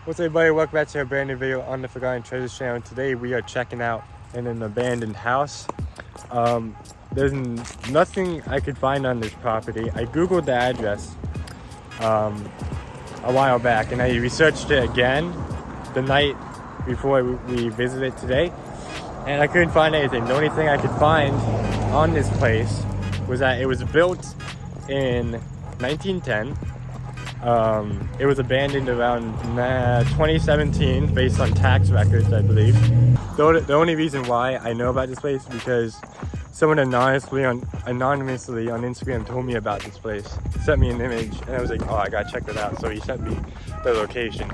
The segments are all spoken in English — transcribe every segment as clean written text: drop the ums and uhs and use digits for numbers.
What's up, everybody? Welcome back to a brand new video on the Forgotten Treasures channel. Today we are checking out in an abandoned house. There's nothing I could find on this property. I googled the address a while back and I researched it again the night before we visited today, and I couldn't find anything. The only thing I could find on this place was that it was built in 1910. It was abandoned around 2017 based on tax records, I believe. The only reason why I know about this place is because someone anonymously on Instagram told me about this place, sent me an image, and I was like, oh, I gotta check that out. So he sent me the location.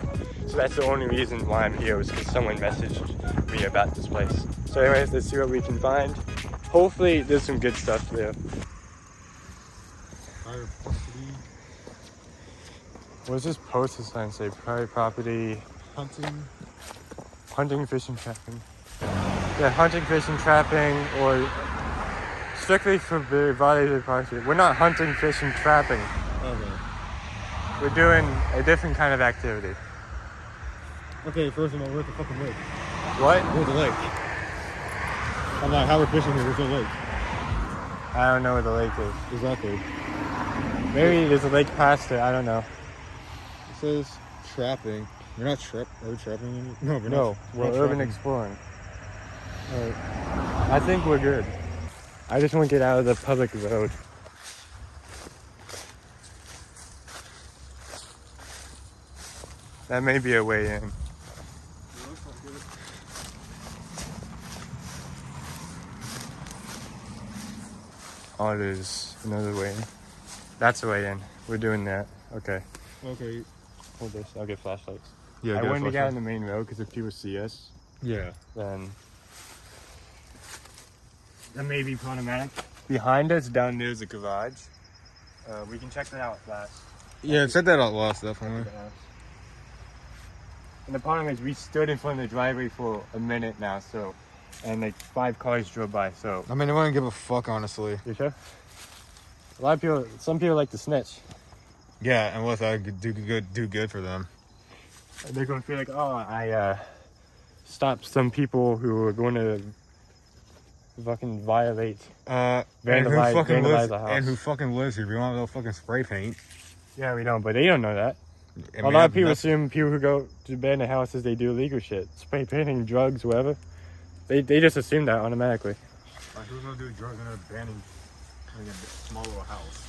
So that's the only reason why I'm here, was because someone messaged me about this place. So anyways, let's see what we can find. Hopefully there's some good stuff there. What does this poster sign say? Private property. Hunting, fishing, trapping. Yeah, hunting, fishing, trapping, or strictly for violated property. We're not hunting, fishing, trapping. Okay. We're doing a different kind of activity. Okay, first of all, where's the fucking lake? What? Where's the lake? I'm like, how we're fishing here, where's the lake? I don't know where the lake is. Exactly. Maybe there's a lake past it, I don't know. It says trapping. We're not are we trapping? No, we're not. No, we're urban exploring. Alright. I think we're good. I just want to get out of the public road. That may be a way in. Oh, there's another way in. That's the way in. We're doing that. Okay. Okay. Hold this. I'll get flashlights. Yeah, I wanted to get on the main road because if people see us, yeah, then that may be problematic. Behind us, down there's a garage. We can check that out last. Yeah, check that out last, definitely. And the problem is, we stood in front of the driveway for a minute now, so, and like 5 cars drove by, so. I mean, I wouldn't give a fuck, honestly. You sure? A lot of people, some people like to snitch. Yeah, unless I could do good for them. They're going to feel like, oh, I stopped some people who are going to fucking violate, vandalize the house. And who fucking lives here? We don't have no fucking spray paint. Yeah, we don't, but they don't know that. I mean, a lot of people assume people who go to abandoned houses, they do illegal shit. Spray painting, drugs, whatever. They just assume that automatically. Like, who's gonna do drugs in an abandoned, like a small little house?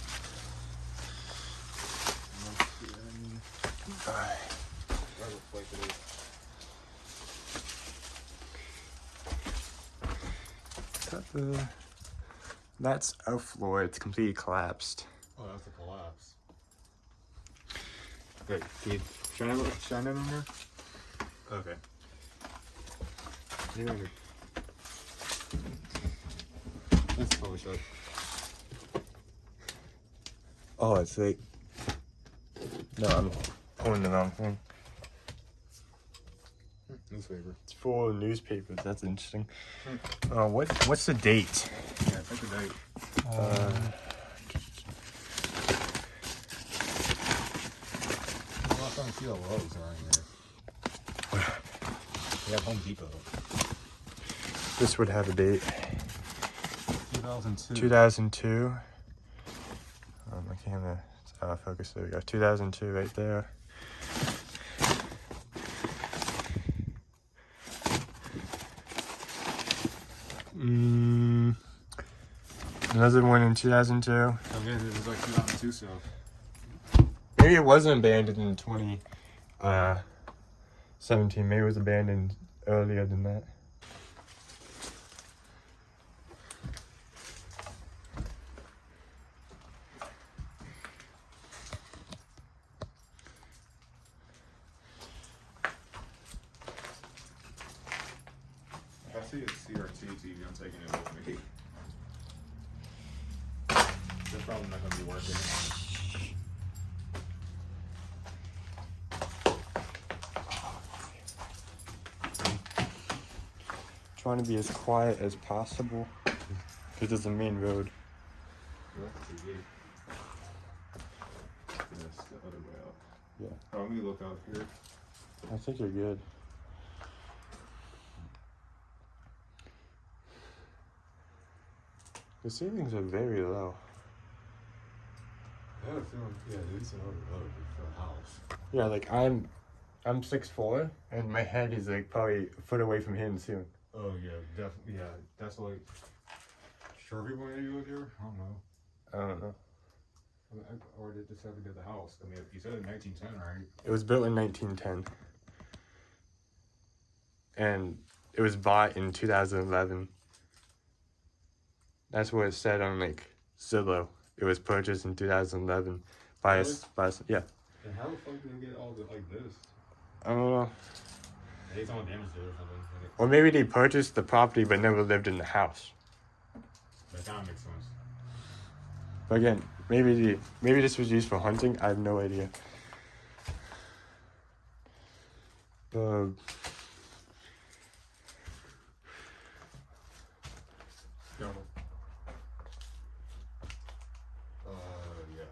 That's a floor. It's completely collapsed. Oh, that's a collapse. Okay, can you shine it on here? Okay. That's probably shut. Oh, it's like... No, I'm pulling the wrong thing. Newspaper. It's full of newspapers. That's interesting. What's the date? Yeah, check the date. I'm trying to see the Lowe's around here. We have Home Depot. This would have a date. 2002. 2002. My camera, it's out of focus. There we go. 2002 right there. Another one in 2002. Okay, this is like 2002 stuff. Maybe it wasn't abandoned in 2017. Maybe it was abandoned earlier than that. If I see a CRT TV, I'm taking it with me. That's probably not gonna be working. Trying to be as quiet as possible because it's the main road. Yes, the other way out. Yeah. Oh, let me look out here. I think you're good. The ceilings are very low. I have a feeling, yeah, these are low for a house. Yeah, like I'm 6'4", and my head is like probably a foot away from hitting the ceiling. Oh yeah, definitely. Yeah, that's like. Sure, people want to live here. I don't know. I don't know. Or did this have to get the house? I mean, you said in 1910, right? It was built in 1910, and it was bought in 2011. That's what it said on like Zillow. It was purchased in 2011 by Really? yeah. And how the fuck did they get all the like this? I don't know. They someone damaged it or something. Or maybe they purchased the property but never lived in the house. That kind of makes sense. But again, maybe this was used for hunting. I have no idea. Uh, No. Yeah.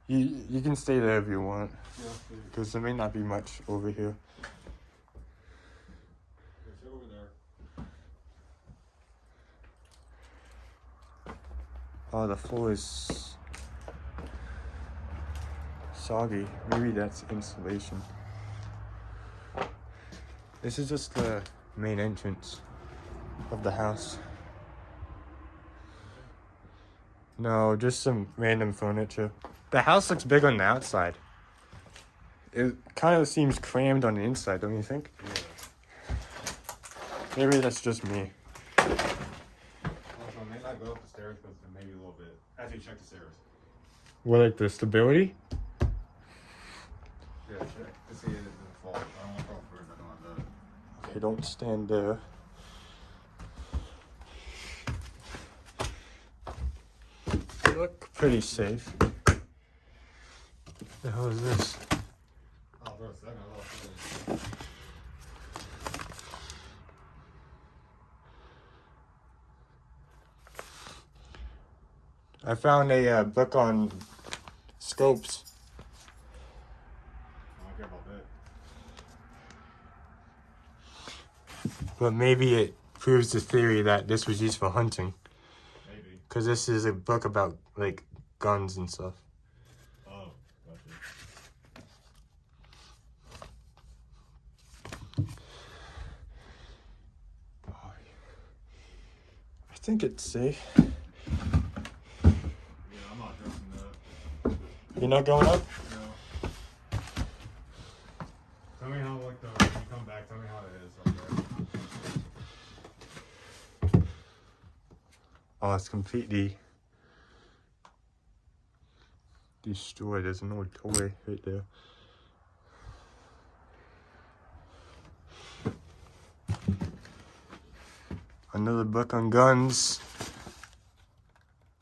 you can stay there if you want, Yeah. because there may not be much over here. It's over there. Oh, the floor is soggy. Maybe that's insulation. This is just the main entrance of the house. No, just some random furniture. The house looks big on the outside. It kind of seems crammed on the inside, don't you think? Yeah. Maybe that's just me. Also, may not go up the stairs, but maybe a little bit. After you check the stairs. What, like the stability? Yeah, check to see if it doesn't fall. I don't want to fall for it, nothing like that. Okay, don't stand there. You look pretty safe. The hell is this? Oh, for a second, I lost it. I found a book on scopes. I don't care about that. But maybe it proves the theory that this was used for hunting. Maybe. Because this is a book about, like, guns and stuff. Oh, gotcha. I think it's safe. Yeah, I'm not dressing that. You're not going up? No. Tell me how, like, when you come back, tell me how it is up there. Oh, it's completely destroyed. There's an old toy right there. Another book on guns.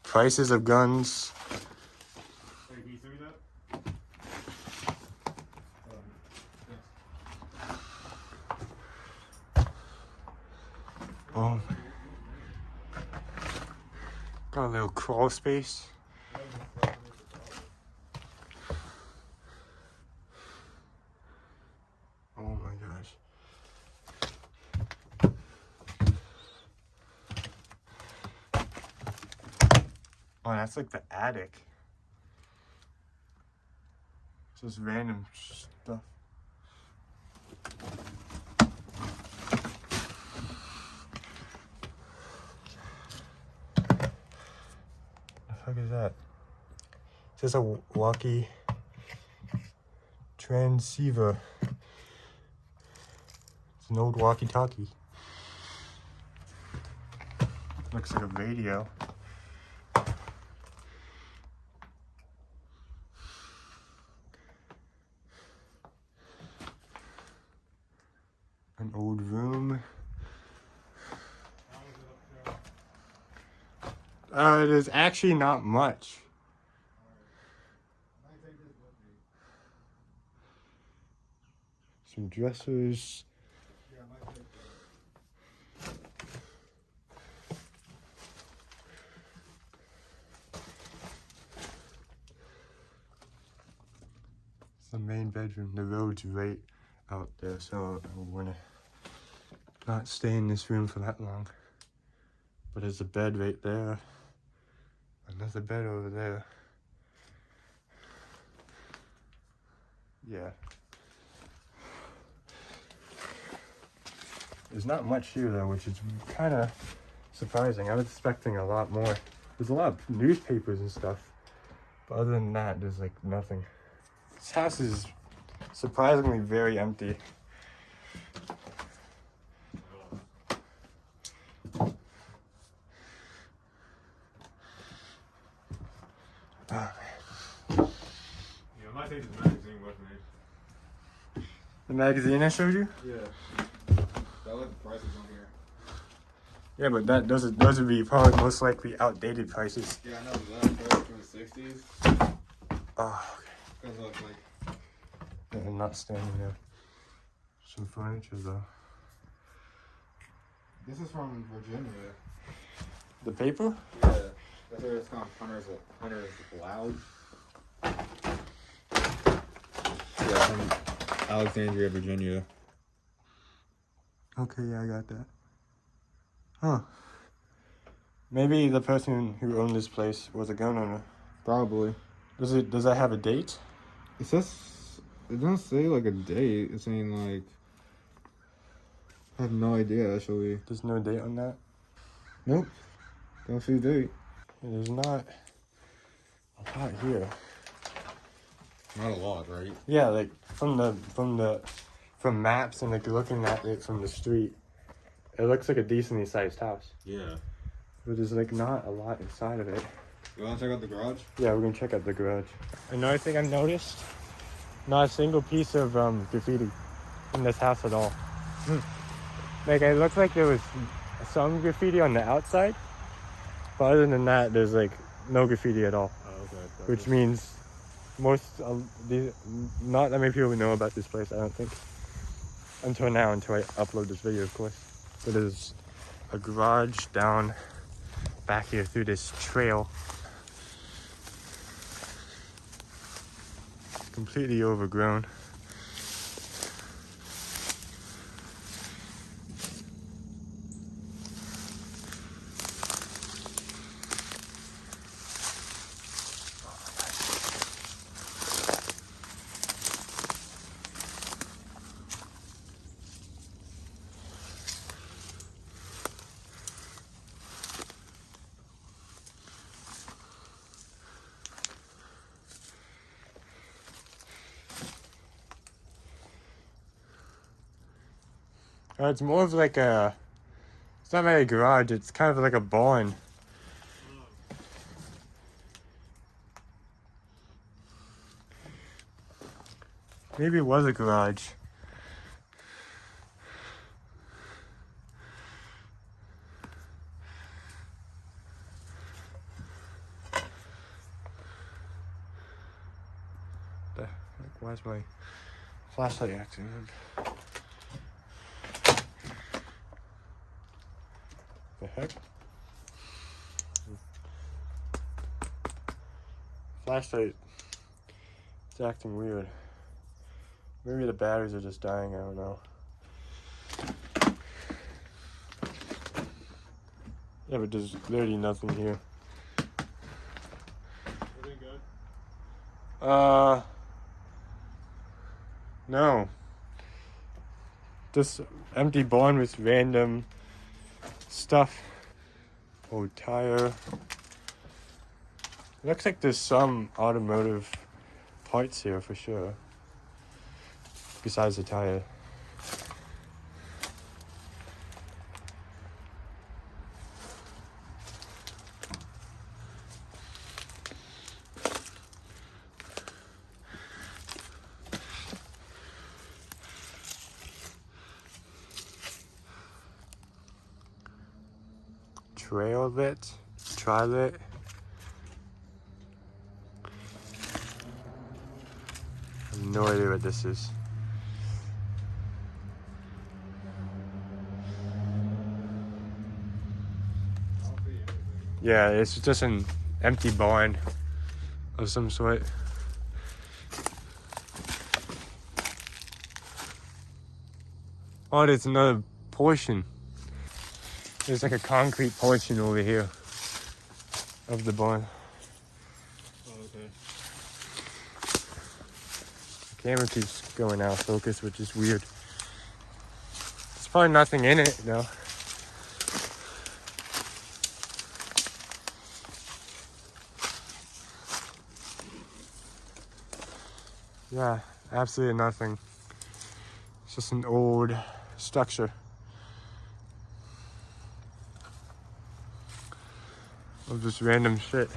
Prices of guns. Hey, can you send me that? Yes. Oh. Got a little crawl space. Oh my gosh. Oh, that's like the attic. Just random stuff. The fuck is that? It says a walkie transceiver. It's an old walkie-talkie. Looks like a radio. An old room. There's actually not much. Some dressers. the main bedroom. The road's right out there, so I'm gonna not stay in this room for that long. But there's a bed right there. Another bed over there. Yeah. There's not much here though, which is kind of surprising. I was expecting a lot more. There's a lot of newspapers and stuff, but other than that, there's like nothing. This house is surprisingly very empty. Oh, Yeah, I might take this magazine with me. the magazine I showed you? Yeah. I like the prices on here. Yeah, but those would be probably most likely outdated prices. Yeah, I know that. Probably from the 60s. Oh, Because of like. okay. I'm not standing there. Some furniture though. This is from Virginia. The paper? Yeah. That's where it's called Hunter's Loud. Yeah, from Alexandria, Virginia. Okay, yeah, I got that. Huh. Maybe the person who owned this place was a gun owner. Probably. Does that have a date? It says, it doesn't say like a date. It's saying like, I have no idea actually. There's no date on that? Nope. Don't see a date. Yeah, there's not a lot here. Not a lot, right? Yeah, like from maps and like looking at it from the street, it looks like a decently sized house. Yeah. But there's like not a lot inside of it. You want to check out the garage? Yeah, we're gonna check out the garage. Another thing I noticed, not a single piece of graffiti in this house at all. Like it looked like there was some graffiti on the outside, but other than that, there's like no graffiti at all. Oh, okay. Which means not that many people know about this place, I don't think. Until now, until I upload this video, of course. But there's a garage down back here through this trail. Completely overgrown. It's more of like a, it's not really a garage, it's kind of like a barn. Maybe it was a garage. Why is my flashlight acting up? The heck? Flashlight. It's acting weird. Maybe the batteries are just dying, I don't know. Yeah, but there's literally nothing here. Everything good? No. Just empty barn with random stuff. Old tire. Looks like there's some automotive parts here for sure. Besides the tire. Trail lit, tri-lit. I have no idea what this is. Yeah, it's just an empty barn of some sort. Oh, there's another portion. There's like a concrete portion over here of the barn. Oh, okay. The camera keeps going out of focus, which is weird. There's probably nothing in it though. Yeah, absolutely nothing. It's just an old structure of just random shit.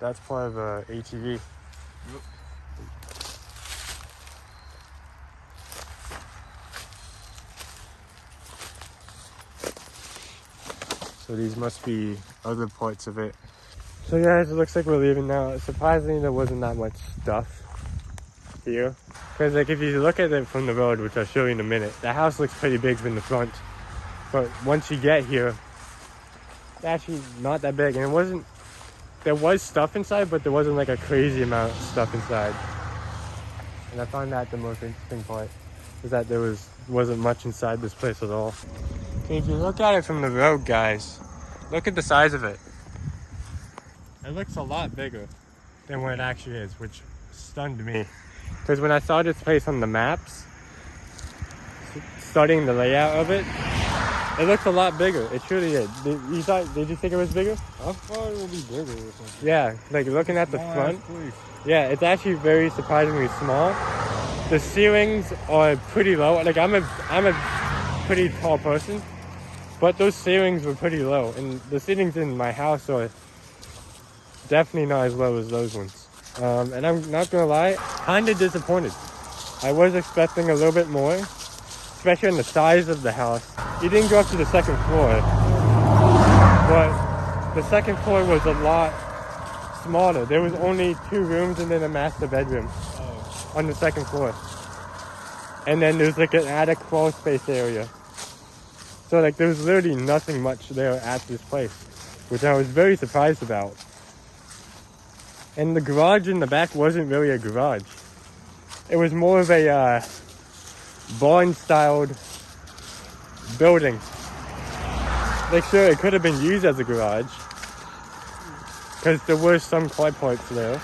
That's part of a ATV. Yep. So these must be other parts of it. So guys, it looks like we're leaving now. Surprisingly, there wasn't that much stuff here. Because like if you look at it from the road, which I'll show you in a minute, the house looks pretty big from the front. But once you get here, it's actually not that big. And it wasn't, there was stuff inside, but there wasn't like a crazy amount of stuff inside. And I found that the most interesting part, is that there wasn't much inside this place at all. Okay, if you look at it from the road, guys, look at the size of it. It looks a lot bigger than what it actually is, which stunned me. Because when I saw this place on the maps, studying the layout of it, it looks a lot bigger. It truly did. Did you think it was bigger? I thought it would be bigger or something. Yeah, like looking at the Small front. ass place. Yeah, it's actually very surprisingly small. The ceilings are pretty low. Like I'm a pretty tall person, but those ceilings were pretty low, and the ceilings in my house are definitely not as low as those ones. And I'm not gonna lie, kind of disappointed. I was expecting a little bit more, especially in the size of the house. You didn't go up to the second floor, but the second floor was a lot smaller. There was only 2 rooms and then a master bedroom on the second floor. And then there's like an attic crawl space area. So like there was literally nothing much there at this place, which I was very surprised about. And the garage in the back wasn't really a garage. It was more of a barn-styled building. Like sure, it could have been used as a garage, because there were some car parts there.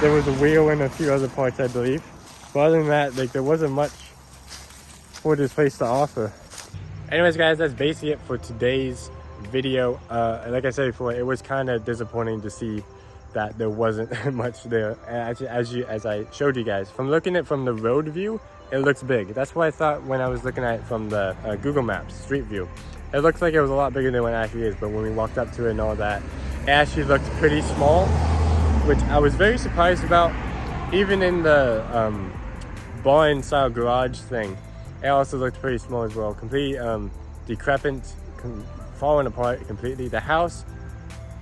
There was a wheel and a few other parts, I believe. But other than that, like there wasn't much for this place to offer. Anyways, guys, that's basically it for today's video. Like I said before, it was kind of disappointing to see that there wasn't much there. As I showed you guys, from looking at it from the road view, it looks big. That's what I thought when I was looking at it from the Google Maps Street View. It looks like it was a lot bigger than what it actually is, but when we walked up to it and all that, it actually looked pretty small, which I was very surprised about. Even in the barn style garage thing, it also looked pretty small as well. Completely decrepit, falling apart completely. The house,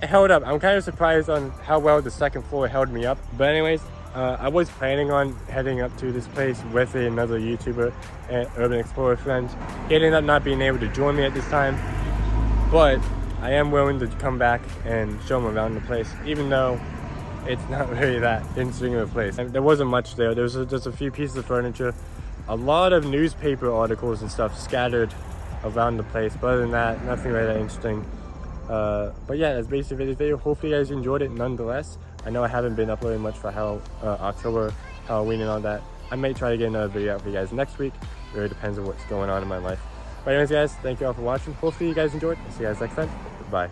it held up. I'm kind of surprised on how well the second floor held me up. But anyways, I was planning on heading up to this place with another YouTuber and Urban Explorer friend. He ended up not being able to join me at this time, but I am willing to come back and show him around the place, even though it's not really that interesting of a place. And there wasn't much there. There was just a few pieces of furniture, a lot of newspaper articles and stuff scattered around the place, but other than that, nothing really that interesting. But yeah, that's basically this video. Hopefully you guys enjoyed it nonetheless. I know I haven't been uploading much for October, Halloween and all that. I may try to get another video out for you guys next week. It really depends on what's going on in my life. But anyways, guys, thank you all for watching. Hopefully you guys enjoyed. See you guys next time. Bye.